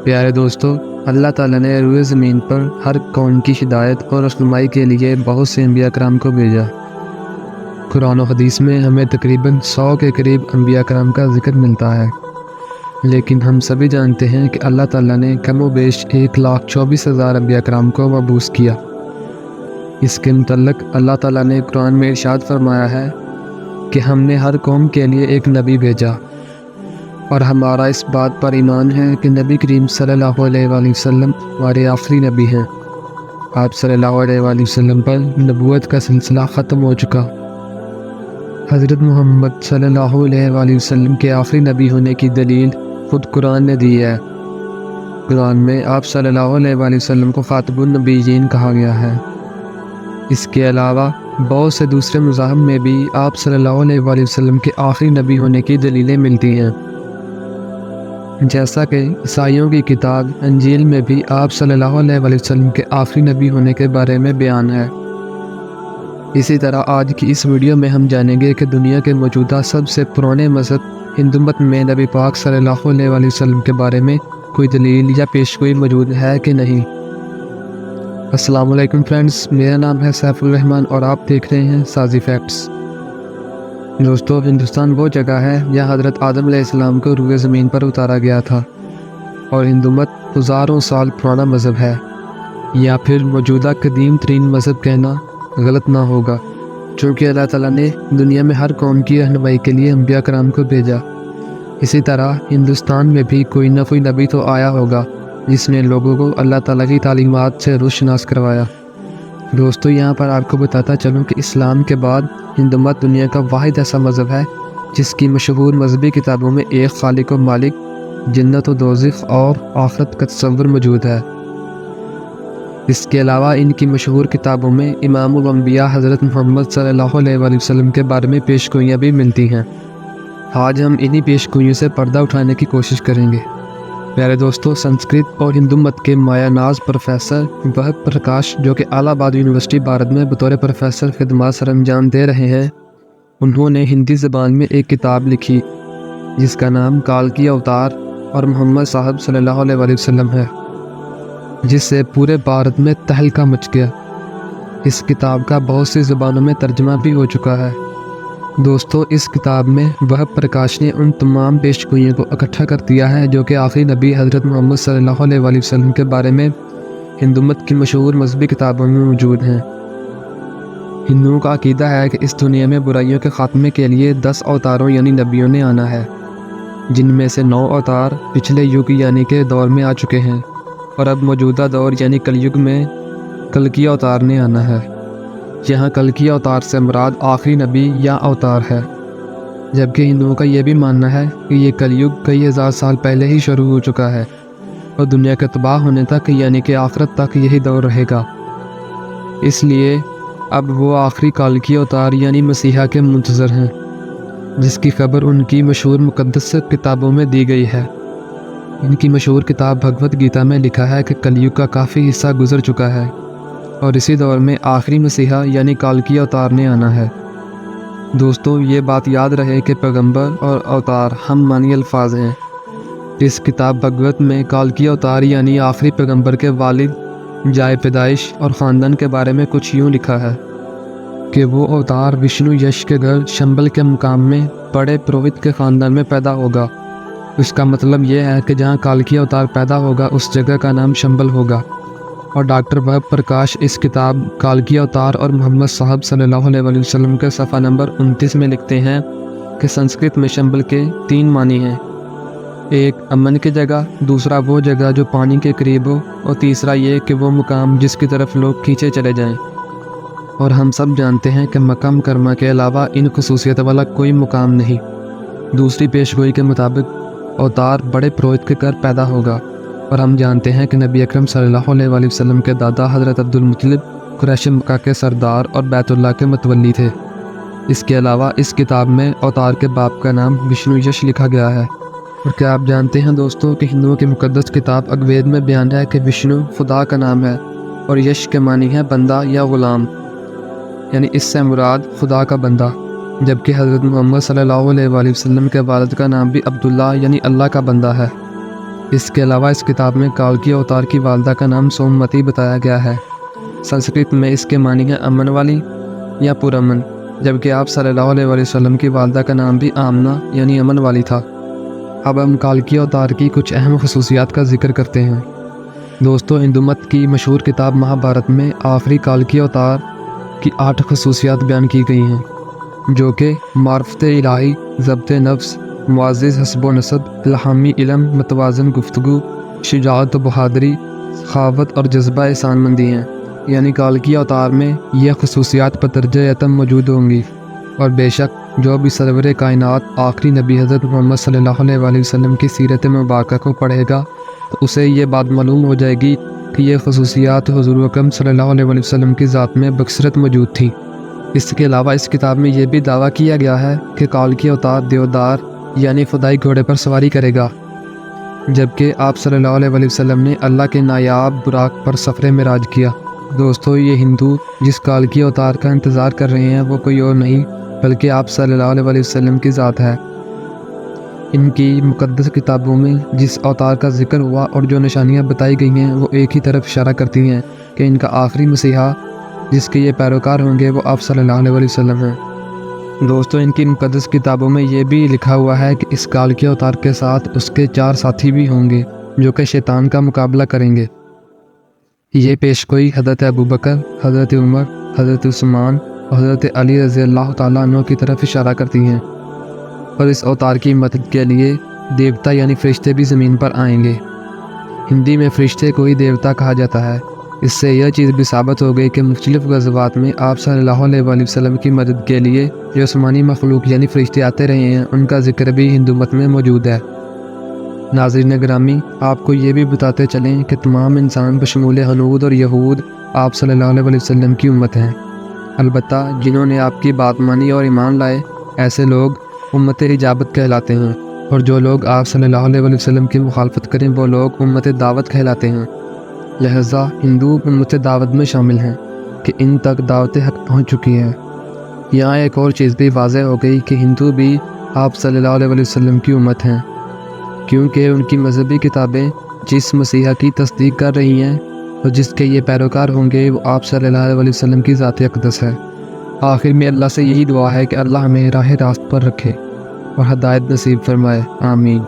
پیارے دوستو، اللہ تعالیٰ نے روئے زمین پر ہر قوم کی ہدایت اور رہنمائی کے لیے بہت سے انبیاء کرام کو بھیجا۔ قرآن و حدیث میں ہمیں تقریباً 100 کے قریب انبیاء کرام کا ذکر ملتا ہے، لیکن ہم سبھی جانتے ہیں کہ اللہ تعالیٰ نے کم و بیش 1,24,000 انبیاء کرام کو مبعوث کیا۔ اس کے متعلق اللہ تعالیٰ نے قرآن میں ارشاد فرمایا ہے کہ ہم نے ہر قوم کے لیے ایک نبی بھیجا، اور ہمارا اس بات پر ایمان ہے کہ نبی کریم صلی اللہ علیہ وآلہ وسلم ہمارے آخری نبی ہیں۔ آپ صلی اللہ علیہ وآلہ وسلم پر نبوت کا سلسلہ ختم ہو چکا۔ حضرت محمد صلی اللہ علیہ وآلہ وسلم کے آخری نبی ہونے کی دلیل خود قرآن نے دی ہے۔ قرآن میں آپ صلی اللہ علیہ وآلہ وسلم کو خاتم النبیین کہا گیا ہے۔ اس کے علاوہ بہت سے دوسرے مذاہب میں بھی آپ صلی اللہ علیہ وآلہ وسلم کے آخری نبی ہونے کی دلیلیں ملتی ہیں، جیسا کہ عیسائیوں کی کتاب انجیل میں بھی آپ صلی اللہ علیہ وآلہ وسلم کے آخری نبی ہونے کے بارے میں بیان ہے۔ اسی طرح آج کی اس ویڈیو میں ہم جانیں گے کہ دنیا کے موجودہ سب سے پرانے مذہب ہندو مت میں نبی پاک صلی اللہ علیہ وآلہ وسلم کے بارے میں کوئی دلیل یا پیشگوئی موجود ہے کہ نہیں۔ السلام علیکم فرینڈز، میرا نام ہے سیف الرحمن اور آپ دیکھ رہے ہیں سازی فیکٹس۔ دوستو، ہندوستان وہ جگہ ہے جہاں حضرت آدم علیہ السلام کو روئے زمین پر اتارا گیا تھا، اور ہندو مت ہزاروں سال پرانا مذہب ہے، یا پھر موجودہ قدیم ترین مذہب کہنا غلط نہ ہوگا، چونکہ اللہ تعالیٰ نے دنیا میں ہر قوم کی رہنمائی کے لیے انبیاء کرام کو بھیجا۔ اسی طرح ہندوستان میں بھی کوئی نہ کوئی نبی تو آیا ہوگا جس نے لوگوں کو اللہ تعالیٰ کی تعلیمات سے روشناس کروایا۔ دوستو، یہاں پر آپ کو بتاتا چلوں کہ اسلام کے بعد ہندو مت دنیا کا واحد ایسا مذہب ہے جس کی مشہور مذہبی کتابوں میں ایک خالق و مالک، جنت و دوزخ اور آخرت کا تصور موجود ہے۔ اس کے علاوہ ان کی مشہور کتابوں میں امام الانبیاء حضرت محمد صلی اللہ علیہ وآلہ وسلم کے بارے میں پیشگوئیاں بھی ملتی ہیں۔ آج ہم انہی پیشگوئیوں سے پردہ اٹھانے کی کوشش کریں گے۔ پیارے دوستو، سنسکرت اور ہندو مت کے مایا ناز پروفیسر وہب پرکاش، جو کہ الہ آباد یونیورسٹی بھارت میں بطور پروفیسر خدمات سر انجام دے رہے ہیں، انہوں نے ہندی زبان میں ایک کتاب لکھی جس کا نام کالکی اوتار اور محمد صاحب صلی اللہ علیہ وآلہ وسلم ہے، جس سے پورے بھارت میں تہلکہ مچ گیا۔ اس کتاب کا بہت سی زبانوں میں ترجمہ بھی ہو چکا ہے۔ دوستو، اس کتاب میں وہب پرکاش نے ان تمام پیشگوئیوں کو اکٹھا کر دیا ہے جو کہ آخری نبی حضرت محمد صلی اللہ علیہ وآلہ وسلم کے بارے میں ہندو مت کی مشہور مذہبی کتابوں میں موجود ہیں۔ ہندوؤں کا عقیدہ ہے کہ اس دنیا میں برائیوں کے خاتمے کے لیے 10 اوتاروں یعنی نبیوں نے آنا ہے، جن میں سے 9 اوتار پچھلے یگ یعنی کہ دور میں آ چکے ہیں، اور اب موجودہ دور یعنی کل یگ میں کلکی اوتار نے آنا ہے۔ یہاں کلکی اوتار سے مراد آخری نبی یا اوتار ہے، جبکہ ہندوؤں کا یہ بھی ماننا ہے کہ یہ کل یگ کئی ہزار سال پہلے ہی شروع ہو چکا ہے، اور دنیا کے تباہ ہونے تک یعنی کہ آخرت تک یہی دور رہے گا۔ اس لیے اب وہ آخری کالکی اوتار یعنی مسیحا کے منتظر ہیں، جس کی خبر ان کی مشہور مقدس کتابوں میں دی گئی ہے۔ ان کی مشہور کتاب بھگوت گیتا میں لکھا ہے کہ کل یگ کا کافی حصہ گزر چکا ہے، اور اسی دور میں آخری مسیحا یعنی کالکی اوتار نے آنا ہے۔ دوستو، یہ بات یاد رہے کہ پیغمبر اور اوتار ہم معنی الفاظ ہیں۔ اس کتاب بھگوت میں کالکی اوتار یعنی آخری پیغمبر کے والد، جائے پیدائش اور خاندان کے بارے میں کچھ یوں لکھا ہے کہ وہ اوتار وشنو یش کے گھر شمبل کے مقام میں بڑے پروہت کے خاندان میں پیدا ہوگا۔ اس کا مطلب یہ ہے کہ جہاں کالکی اوتار پیدا ہوگا اس جگہ کا نام شمبل ہوگا۔ اور ڈاکٹر وہب پرکاش اس کتاب کالکی اوتار اور محمد صاحب صلی اللہ علیہ وآلہ وسلم کے صفحہ نمبر 29 میں لکھتے ہیں کہ سنسکرت میں شمبل کے 3 معنی ہیں: ایک امن کی جگہ، دوسرا وہ جگہ جو پانی کے قریب ہو، اور تیسرا یہ کہ وہ مقام جس کی طرف لوگ کھینچے چلے جائیں۔ اور ہم سب جانتے ہیں کہ مکہ مکرمہ کے علاوہ ان خصوصیت والا کوئی مقام نہیں۔ دوسری پیشگوئی کے مطابق اوتار بڑے پروہت کے گھر پیدا ہوگا، اور ہم جانتے ہیں کہ نبی اکرم صلی اللہ علیہ وآلہ وسلم کے دادا حضرت عبدالمطلب قریش مکہ کے سردار اور بیت اللہ کے متولی تھے۔ اس کے علاوہ اس کتاب میں اوتار کے باپ کا نام وشنو یش لکھا گیا ہے۔ اور کیا آپ جانتے ہیں دوستو کہ ہندوؤں کی مقدس کتاب اگوید میں بیان ہے کہ وشنو خدا کا نام ہے، اور یش کے معنی ہے بندہ یا غلام، یعنی اس سے مراد خدا کا بندہ۔ جبکہ حضرت محمد صلی اللہ علیہ وآلہ وسلم کے والد کا نام بھی عبداللہ یعنی اللہ کا بندہ ہے۔ اس کے علاوہ اس کتاب میں کالکی اوتار کی والدہ کا نام سوممتی بتایا گیا ہے۔ سنسکرت میں اس کے معنی ہے امن والی یا پرامن، جبکہ آپ صلی اللہ علیہ وآلہ وسلم کی والدہ کا نام بھی آمنہ یعنی امن والی تھا۔ اب ہم کالکی اوتار کی کچھ اہم خصوصیات کا ذکر کرتے ہیں۔ دوستو، ہندو مت کی مشہور کتاب مہابھارت میں آخری کالکی اوتار کی 8 خصوصیات بیان کی گئی ہیں، جو کہ معرفت الہی، ضبط نفس، معزز حسب و نسب، الہامی علم، متوازن گفتگو، شجاعت و بہادری، سخاوت اور جذبہ احسان مندی ہیں۔ یعنی کالکی اوتار میں یہ خصوصیات بتدریج یتم موجود ہوں گی، اور بے شک جو بھی سرور کائنات آخری نبی حضرت محمد صلی اللہ علیہ وآلہ وسلم کی سیرت مبارکہ کو پڑھے گا تو اسے یہ بات معلوم ہو جائے گی کہ یہ خصوصیات حضور اکرم صلی اللہ علیہ وآلہ وسلم کی ذات میں بکثرت موجود تھیں۔ اس کے علاوہ اس کتاب میں یہ بھی دعویٰ کیا گیا ہے کہ کالکی اوتار دیودار یعنی خدائی گھوڑے پر سواری کرے گا، جبکہ آپ صلی اللہ علیہ وآلہ وسلم نے اللہ کے نایاب براق پر سفر معراج کیا۔ دوستو، یہ ہندو جس کالکی اوتار کا انتظار کر رہے ہیں وہ کوئی اور نہیں بلکہ آپ صلی اللہ علیہ وآلہ وسلم کی ذات ہے۔ ان کی مقدس کتابوں میں جس اوتار کا ذکر ہوا اور جو نشانیاں بتائی گئی ہیں وہ ایک ہی طرف اشارہ کرتی ہیں کہ ان کا آخری مسیحا جس کے یہ پیروکار ہوں گے وہ آپ صلی اللہ علیہ وآلہ وسلم ہیں۔ دوستو، ان کی مقدس کتابوں میں یہ بھی لکھا ہوا ہے کہ اس کالکی اوتار کے ساتھ اس کے 4 ساتھی بھی ہوں گے جو کہ شیطان کا مقابلہ کریں گے۔ یہ پیشگوئی حضرت ابوبکر، حضرت عمر، حضرت عثمان اور حضرت علی رضی اللہ تعالیٰ عنہ کی طرف اشارہ کرتی ہیں، اور اس اوتار کی مدد کے لیے دیوتا یعنی فرشتے بھی زمین پر آئیں گے۔ ہندی میں فرشتے کو ہی دیوتا کہا جاتا ہے۔ اس سے یہ چیز بھی ثابت ہو گئی کہ مختلف غزوات میں آپ صلی اللہ علیہ وآلہ وسلم کی مدد کے لیے جو آسمانی مخلوق یعنی فرشتے آتے رہے ہیں ان کا ذکر بھی ہندو مت میں موجود ہے۔ ناظرین گرامی، آپ کو یہ بھی بتاتے چلیں کہ تمام انسان بشمول ہنود اور یہود آپ صلی اللہ علیہ وآلہ وسلم کی امت ہیں، البتہ جنہوں نے آپ کی بات مانی اور ایمان لائے ایسے لوگ امت اجابت کہلاتے ہیں، اور جو لوگ آپ صلی اللہ علیہ وآلہ وسلم کی مخالفت کریں وہ لوگ امت دعوت کہلاتے ہیں۔ لہذا ہندو امت دعوت میں شامل ہیں کہ ان تک دعوت حق پہنچ چکی ہے۔ یہاں ایک اور چیز بھی واضح ہو گئی کہ ہندو بھی آپ صلی اللہ علیہ وآلہ وسلم کی امت ہیں، کیونکہ ان کی مذہبی کتابیں جس مسیحا کی تصدیق کر رہی ہیں اور جس کے یہ پیروکار ہوں گے وہ آپ صلی اللہ علیہ وسلم کی ذات اقدس ہے۔ آخر میں اللہ سے یہی دعا ہے کہ اللہ ہمیں راہ راست پر رکھے اور ہدایت نصیب فرمائے، آمین۔